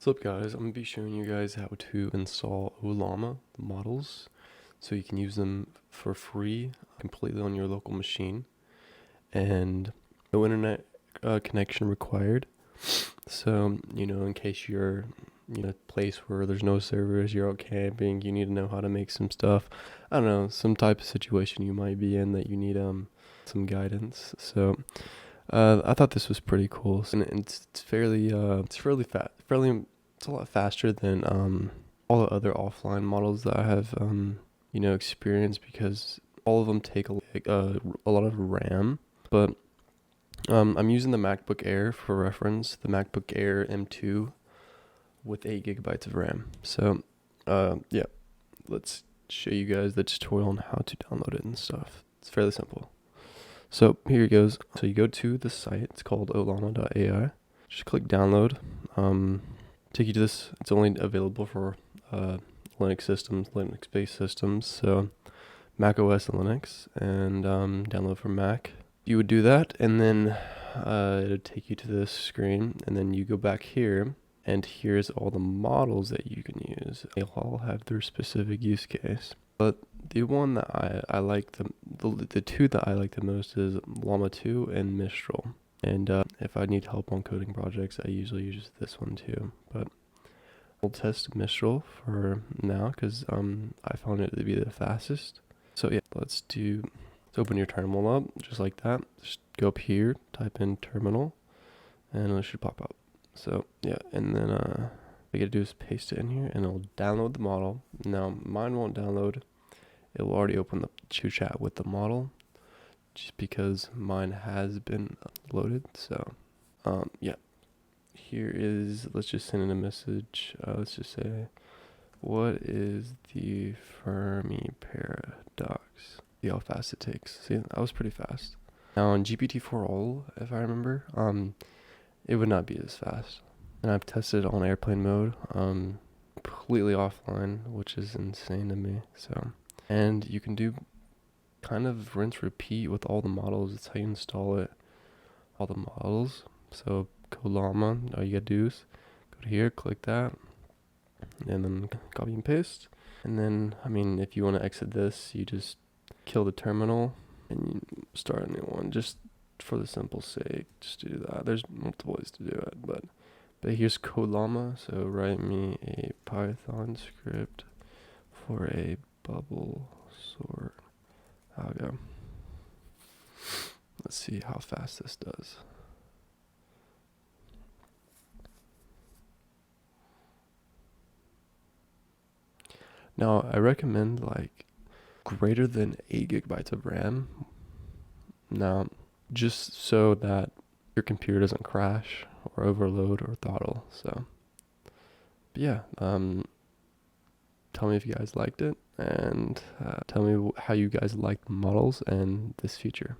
What's up guys, I'm going to be showing you guys how to install Ollama models so you can use them for free completely on your local machine and no internet connection required. So, in case you're in a place where there's no servers, you're out camping, you need to know how to make some stuff. I don't know, some type of situation you might be in that you need some guidance. So I thought this was pretty cool, and it's fairly fast, it's a lot faster than all the other offline models that I have experienced, because all of them take a lot of RAM. But I'm using the MacBook Air for reference, the MacBook Air M2 with 8 gigabytes of RAM. So yeah, let's show you guys the tutorial on how to download it and stuff. It's fairly simple. So here it goes. So you go to the site. It's called ollama.ai. Just click download. Take you to this. It's only available for Linux systems, Linux-based systems. So Mac OS and Linux, and download from Mac. You would do that, and then it would take you to this screen, and then you go back here, and here's all the models that you can use. They all have their specific use case. But the one that I like, the two that I like the most is Llama 2 and Mistral. And if I need help on coding projects, I usually use this one too. But we'll test Mistral for now because I found it to be the fastest. So yeah, let's open your terminal up just like that. Just go up here, type in terminal, and it should pop up. So yeah, and then what you gotta do is paste it in here, and it'll download the model. Now mine won't download. It will already open the chat with the model, just because mine has been loaded. So yeah, here is, let's just send in a message. Let's just say, what is the Fermi paradox? See how fast it takes. See, that was pretty fast. Now on GPT-4 if I remember, it would not be this fast. And I've tested on airplane mode, completely offline, which is insane to me. So, and you can do kind of rinse repeat with all the models. It's how you install it, all the models. So Ollama, all you gotta do is go to here, click that, and then copy and paste. And then, if you want to exit this, you just kill the terminal and you start a new one, just for the simple sake. Just do that. There's multiple ways to do it, but here's Ollama. So write me a Python script for a bubble sort algo. Let's see how fast this does. Now I recommend like greater than 8 gigabytes of RAM. Now, just so that your computer doesn't crash or overload or throttle. So, but yeah, tell me if you guys liked it, and tell me how you guys like the models and this feature.